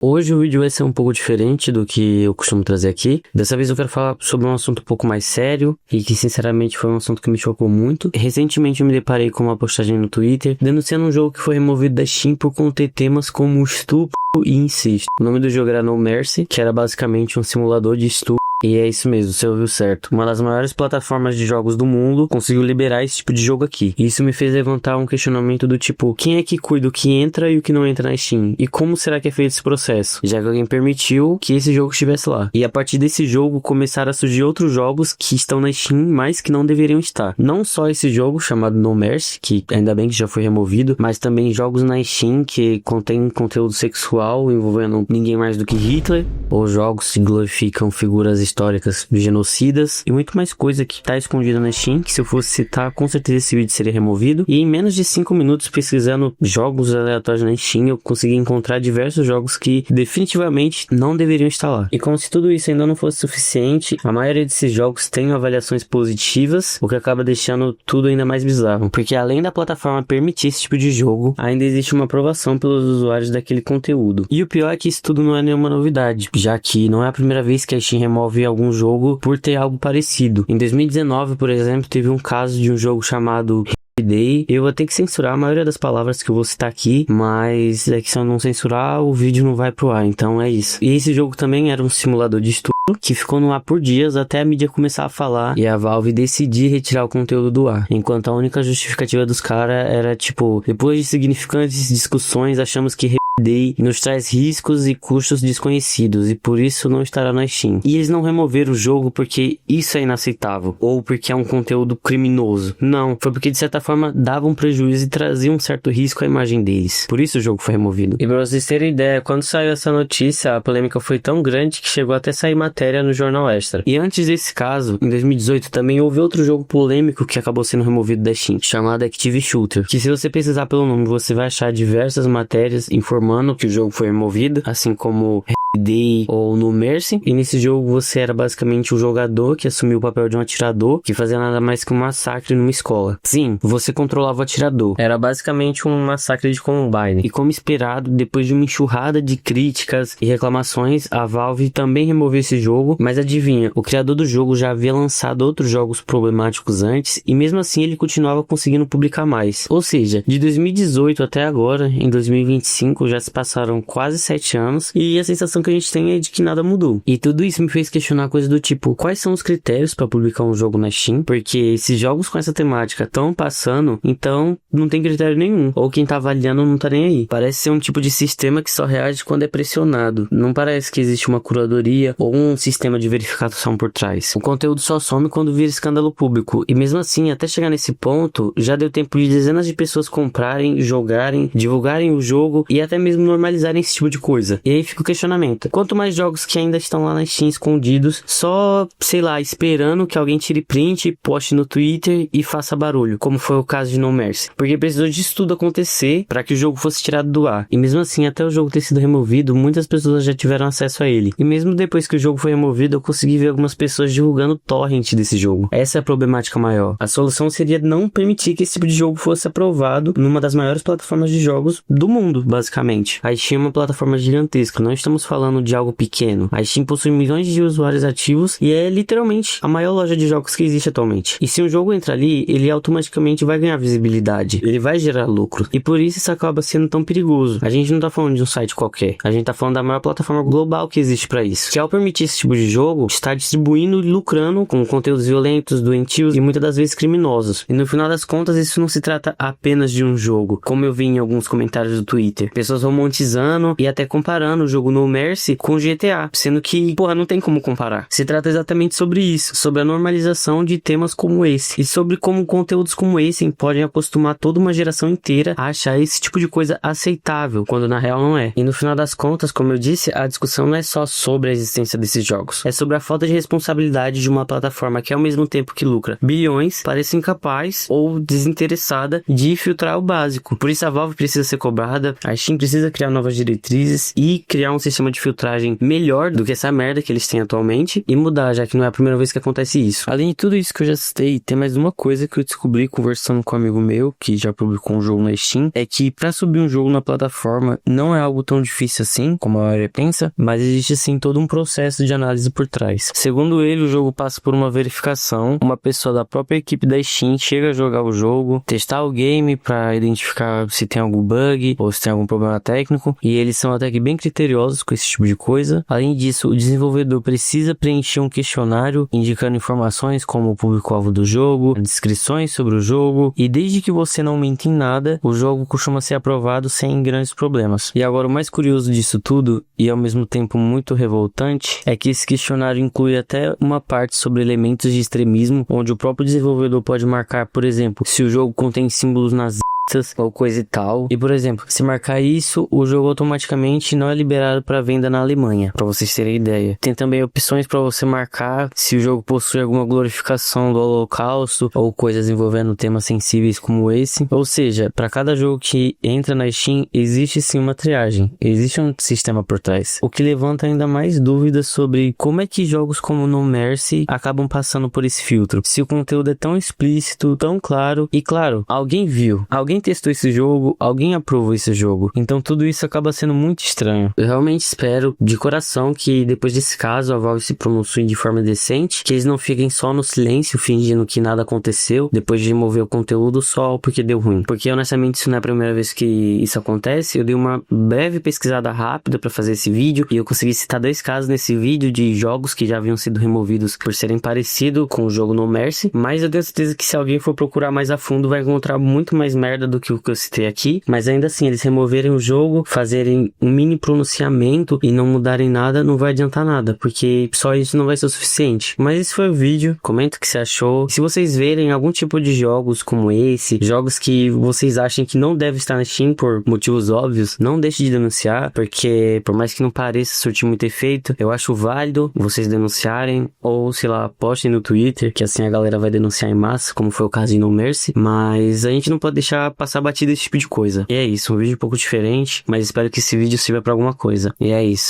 Hoje o vídeo vai ser um pouco diferente do que eu costumo trazer aqui. Dessa vez eu quero falar sobre um assunto um pouco mais sério e que sinceramente foi um assunto que me chocou muito. Recentemente eu me deparei com uma postagem no Twitter denunciando um jogo que foi removido da Steam por conter temas como estupro e incesto. O nome do jogo era No Mercy, que era basicamente um simulador de estupro. E é isso mesmo, você ouviu certo. Uma das maiores plataformas de jogos do mundo conseguiu liberar esse tipo de jogo aqui. E isso me fez levantar um questionamento do tipo, quem é que cuida o que entra e o que não entra na Steam? E como será que é feito esse processo? Já que alguém permitiu que esse jogo estivesse lá. E a partir desse jogo começaram a surgir outros jogos que estão na Steam, mas que não deveriam estar. Não só esse jogo chamado No Mercy, que ainda bem que já foi removido, mas também jogos na Steam que contêm conteúdo sexual envolvendo ninguém mais do que Hitler, ou jogos que glorificam figuras históricas genocidas e muito mais coisa que tá escondida na Steam, que se eu fosse citar, com certeza esse vídeo seria removido. E em menos de 5 minutos pesquisando jogos aleatórios na Steam, eu consegui encontrar diversos jogos que definitivamente não deveriam estar lá. E como se tudo isso ainda não fosse suficiente, a maioria desses jogos tem avaliações positivas, o que acaba deixando tudo ainda mais bizarro. Porque além da plataforma permitir esse tipo de jogo, ainda existe uma aprovação pelos usuários daquele conteúdo. E o pior é que isso tudo não é nenhuma novidade, já que não é a primeira vez que a Steam remove algum jogo por ter algo parecido. Em 2019, por exemplo, teve um caso de um jogo chamado Day. Eu vou ter que censurar a maioria das palavras que eu vou citar aqui, mas é que se eu não censurar, o vídeo não vai pro ar, então é isso. E esse jogo também era um simulador de estupro que ficou no ar por dias até a mídia começar a falar e a Valve decidir retirar o conteúdo do ar. Enquanto a única justificativa dos caras era tipo, depois de significantes discussões, achamos que Day nos traz riscos e custos desconhecidos e por isso não estará na Steam. E eles não removeram o jogo porque isso é inaceitável ou porque é um conteúdo criminoso. Não, foi porque de certa forma dava um prejuízo e trazia um certo risco à imagem deles. Por isso o jogo foi removido. E pra vocês terem ideia, quando saiu essa notícia, a polêmica foi tão grande que chegou até sair matéria no Jornal Extra. E antes desse caso, em 2018 também houve outro jogo polêmico que acabou sendo removido da Steam, chamado Active Shooter, que se você pesquisar pelo nome, você vai achar diversas matérias informando que o jogo foi removido, assim como Day ou No Mercy. E nesse jogo você era basicamente um jogador que assumiu o papel de um atirador que fazia nada mais que um massacre numa escola. Sim, você controlava o atirador. Era basicamente um massacre de Columbine. E como esperado, depois de uma enxurrada de críticas e reclamações, a Valve também removeu esse jogo. Mas adivinha, o criador do jogo já havia lançado outros jogos problemáticos antes e mesmo assim ele continuava conseguindo publicar mais. Ou seja, de 2018 até agora, em 2025, já se passaram quase 7 anos e a sensação que a gente tem é de que nada mudou. E tudo isso me fez questionar coisas do tipo, quais são os critérios para publicar um jogo na Steam? Porque esses jogos com essa temática estão passando, então não tem critério nenhum. Ou quem tá avaliando não tá nem aí. Parece ser um tipo de sistema que só reage quando é pressionado. Não parece que existe uma curadoria ou um sistema de verificação por trás. O conteúdo só some quando vira escândalo público. E mesmo assim, até chegar nesse ponto, já deu tempo de dezenas de pessoas comprarem, jogarem, divulgarem o jogo e até mesmo normalizarem esse tipo de coisa. E aí fica o questionamento. Quanto mais jogos que ainda estão lá na Steam escondidos, só, sei lá, esperando que alguém tire print, poste no Twitter e faça barulho, como foi o caso de No Mercy. Porque precisou disso tudo acontecer para que o jogo fosse tirado do ar. E mesmo assim, até o jogo ter sido removido, muitas pessoas já tiveram acesso a ele. E mesmo depois que o jogo foi removido, eu consegui ver algumas pessoas divulgando torrent desse jogo. Essa é a problemática maior. A solução seria não permitir que esse tipo de jogo fosse aprovado numa das maiores plataformas de jogos do mundo, basicamente. A Steam é uma plataforma gigantesca, não estamos falando de algo pequeno. A Steam possui milhões de usuários ativos e é literalmente a maior loja de jogos que existe atualmente. E se um jogo entra ali, ele automaticamente vai ganhar visibilidade, ele vai gerar lucro. E por isso acaba sendo tão perigoso. A gente não tá falando de um site qualquer, a gente tá falando da maior plataforma global que existe pra isso. Que ao permitir esse tipo de jogo, está distribuindo e lucrando com conteúdos violentos, doentios e muitas das vezes criminosos. E no final das contas, isso não se trata apenas de um jogo, como eu vi em alguns comentários do Twitter. Pessoas romantizando e até comparando o jogo No Mercy com GTA, sendo que, porra, não tem como comparar. Se trata exatamente sobre isso, sobre a normalização de temas como esse, e sobre como conteúdos como esse podem acostumar toda uma geração inteira a achar esse tipo de coisa aceitável, quando na real não é. E no final das contas, como eu disse, a discussão não é só sobre a existência desses jogos, é sobre a falta de responsabilidade de uma plataforma que ao mesmo tempo que lucra bilhões, parece incapaz ou desinteressada de filtrar o básico. Por isso a Valve precisa ser cobrada, a Steam precisa criar novas diretrizes e criar um sistema de de filtragem melhor do que essa merda que eles têm atualmente e mudar, já que não é a primeira vez que acontece isso. Além de tudo isso que eu já citei, tem mais uma coisa que eu descobri conversando com um amigo meu, que já publicou um jogo na Steam, é que pra subir um jogo na plataforma não é algo tão difícil assim, como a maioria pensa, mas existe sim todo um processo de análise por trás. Segundo ele, o jogo passa por uma verificação, uma pessoa da própria equipe da Steam chega a jogar o jogo, testar o game pra identificar se tem algum bug ou se tem algum problema técnico, e eles são até que bem criteriosos com esse tipo de coisa. Além disso, o desenvolvedor precisa preencher um questionário indicando informações como o público-alvo do jogo, descrições sobre o jogo, e desde que você não mente em nada, o jogo costuma ser aprovado sem grandes problemas. E agora o mais curioso disso tudo, e ao mesmo tempo muito revoltante, é que esse questionário inclui até uma parte sobre elementos de extremismo, onde o próprio desenvolvedor pode marcar, por exemplo, se o jogo contém símbolos nazistas ou coisa e tal. E, por exemplo, se marcar isso, o jogo automaticamente não é liberado para venda na Alemanha, para vocês terem ideia. Tem também opções para você marcar se o jogo possui alguma glorificação do Holocausto ou coisas envolvendo temas sensíveis como esse. Ou seja, para cada jogo que entra na Steam, existe sim uma triagem, existe um sistema por trás, o que levanta ainda mais dúvidas sobre como é que jogos como No Mercy acabam passando por esse filtro. Se o conteúdo é tão explícito, tão claro, e claro, alguém viu, alguém testou esse jogo, alguém aprovou esse jogo. Então tudo isso acaba sendo muito estranho. Eu realmente espero, de coração, que depois desse caso a Valve se pronuncie de forma decente, que eles não fiquem só no silêncio, fingindo que nada aconteceu, depois de remover o conteúdo só porque deu ruim. Porque honestamente isso não é a primeira vez que isso acontece. Eu dei uma breve pesquisada rápida pra fazer esse vídeo, e eu consegui citar 2 casos nesse vídeo de jogos que já haviam sido removidos por serem parecidos com o jogo No Mercy, mas eu tenho certeza que se alguém for procurar mais a fundo vai encontrar muito mais merda do que o que eu citei aqui. Mas ainda assim, eles removerem o jogo, fazerem um mini pronunciamento e não mudarem nada, não vai adiantar nada, porque só isso não vai ser o suficiente. Mas esse foi o vídeo, comenta o que você achou. Se vocês verem algum tipo de jogos como esse, jogos que vocês achem que não deve estar na Steam por motivos óbvios, não deixe de denunciar, porque por mais que não pareça surtir muito efeito, eu acho válido vocês denunciarem, ou sei lá, postem no Twitter, que assim a galera vai denunciar em massa, como foi o caso de No Mercy. Mas a gente não pode deixar passar batido esse tipo de coisa. E é isso, um vídeo um pouco diferente, mas espero que esse vídeo sirva pra alguma coisa. E é isso.